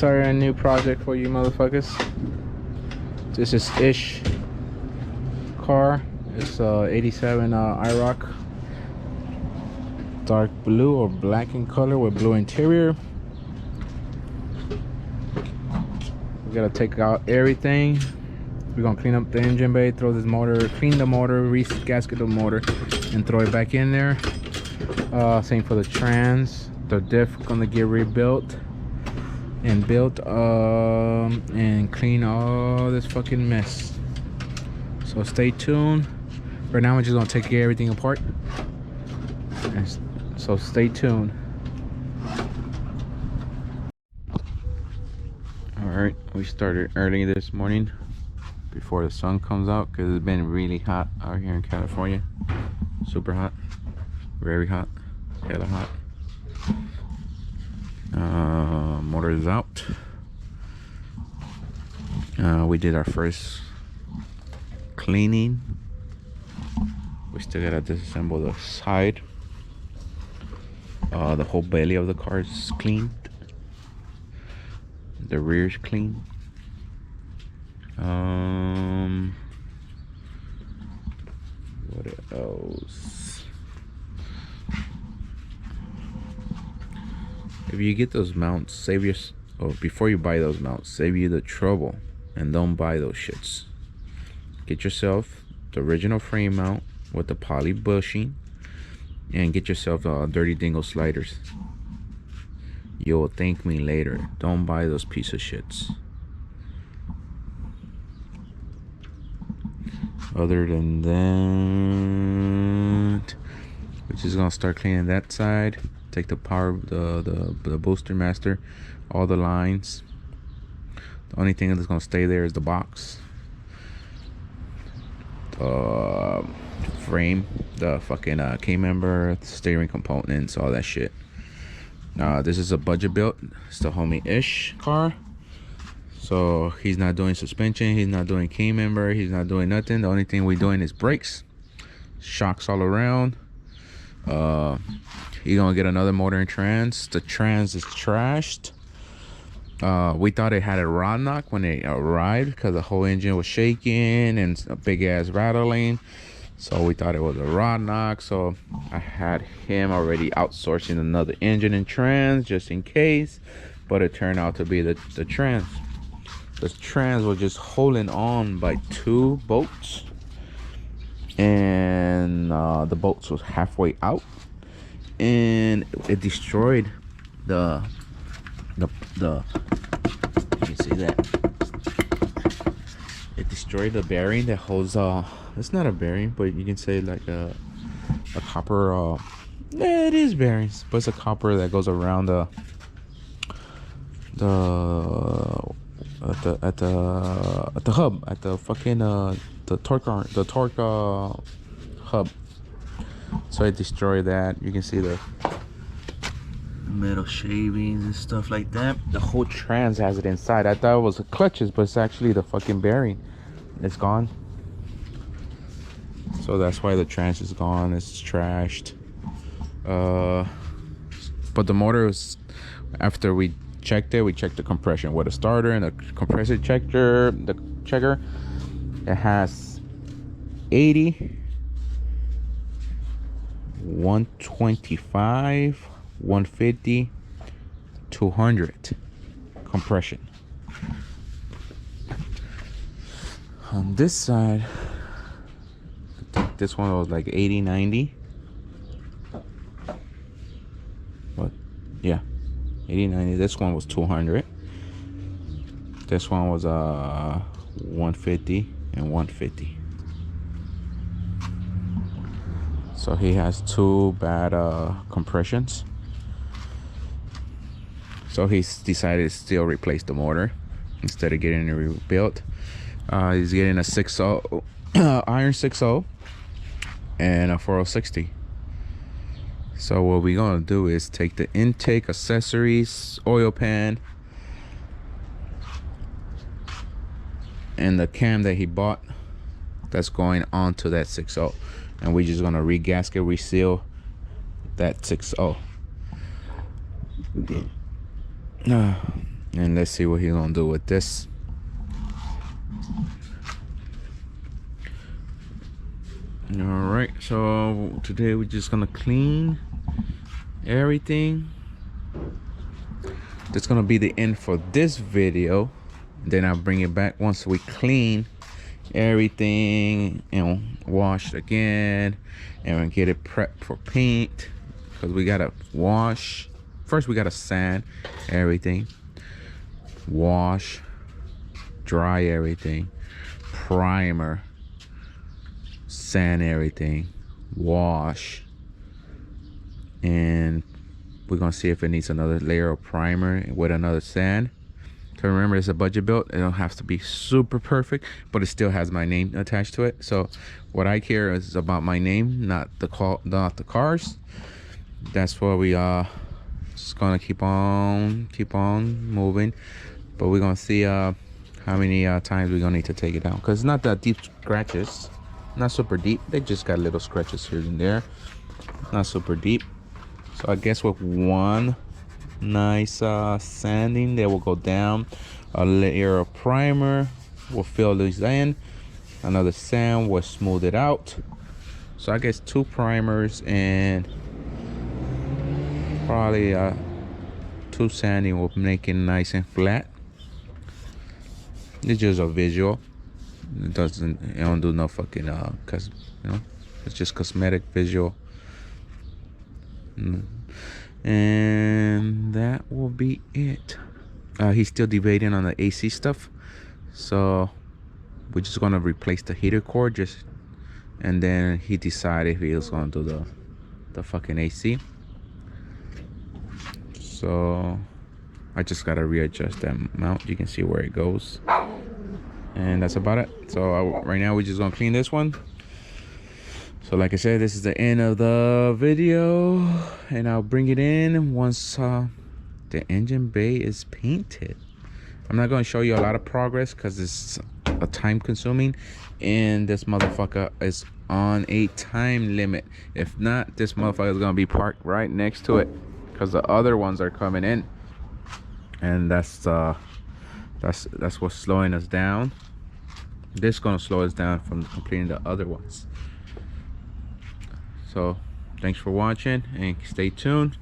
started a new project for you motherfuckers. This is Ish car. It's 87 IROC, dark blue or black in color with blue interior. We gotta take out everything. We're gonna clean up the engine bay, throw this motor, clean the motor, re-gasket the motor, and throw it back in there. Same for the trans. The diff gonna get rebuilt and built and clean all this fucking mess. So stay tuned. Right now we're just gonna take everything apart, and so stay tuned. All right, we started early this morning before the sun comes out because it's been really hot out here in California. Super hot, very hot, hella hot. Motor is out. We did our first cleaning. We still gotta disassemble the side. The whole belly of the car is cleaned. The rear is clean. What else? If you get those mounts, save your, or before you buy those mounts, save you the trouble and don't buy those shits. Get yourself the original frame mount with the poly bushing and get yourself dirty dingle sliders. You'll thank me later. Don't buy those piece of shits. Other than that, we're just gonna start cleaning that side. Take the power, the booster master, all the lines. The only thing that's gonna stay there is the box, frame, the fucking K-member, steering components, all that shit. This is a budget build. It's the homie Ish car. So he's not doing suspension, he's not doing K-member, he's not doing nothing. The only thing we're doing is brakes, shocks all around. You're gonna get another motor and trans. The trans is trashed. We thought it had a rod knock when it arrived because the whole engine was shaking and a big ass rattling. So we thought it was a rod knock. So I had him already outsourcing another engine and trans just in case. But it turned out to be the trans. The trans was just holding on by 2 bolts. And the bolts was halfway out. And it destroyed the you can see that it destroyed the bearing that holds it's not a bearing, but you can say like a copper yeah, it is bearings, but it's a copper that goes around the hub, at the fucking the torque hub. So I destroyed that. You can see the metal shavings and stuff like that. The whole trans has it inside. I thought it was the clutches, but it's actually the fucking bearing. It's gone. So that's why the trans is gone. It's trashed. But the motor was, after we checked it, we checked the compression with a starter and a compressor checker. The checker, it has 80, 125, 150, 200 compression. On this side, I think this one was like 80, 90. What? Yeah, 80, 90. This one was 200. This one was 150 and 150. So he has 2 bad compressions. So he's decided to still replace the motor instead of getting it rebuilt. He's getting a 6.0 iron 6.0 and a 4060. So what we're gonna do is take the intake, accessories, oil pan, and the cam that he bought that's going onto that 6.0, and we're just gonna re-gasket, reseal that 6.0. And let's see what he's gonna do with this. All right, so today we're just gonna clean everything. That's gonna be the end for this video. Then I'll bring it back once we clean everything and wash again and get it prepped for paint, because we gotta wash first. We gotta sand everything, wash, dry everything, primer, sand everything, wash, and we're gonna see if it needs another layer of primer with another sand. So remember, it's a budget build. It don't have to be super perfect, but it still has my name attached to it. So what I care is about my name, not the cars. That's why we just gonna keep on moving. But we're gonna see how many times we're gonna need to take it down, because it's not that deep scratches, not super deep. They just got little scratches here and there, not super deep. So I guess with one nice sanding, they will go down. A layer of primer will fill this in, another sand will smooth it out. So I guess 2 primers and probably 2 sanding will make it nice and flat. It's just a visual. It don't do no fucking cause, you know, it's just cosmetic visual. And that will be it. He's still debating on the AC stuff, so we're just gonna replace the heater cord, and then he decided if he was gonna do the fucking AC. So I just gotta readjust that mount. You can see where it goes, and that's about it. So right now we're just gonna clean this one. So like I said, this is the end of the video, and I'll bring it in once the engine bay is painted. I'm not going to show you a lot of progress because it's a time consuming, and this motherfucker is on a time limit. If not, this motherfucker is going to be parked right next to it, because the other ones are coming in, and that's what's slowing us down. This is going to slow us down from completing the other ones. So thanks for watching, and stay tuned.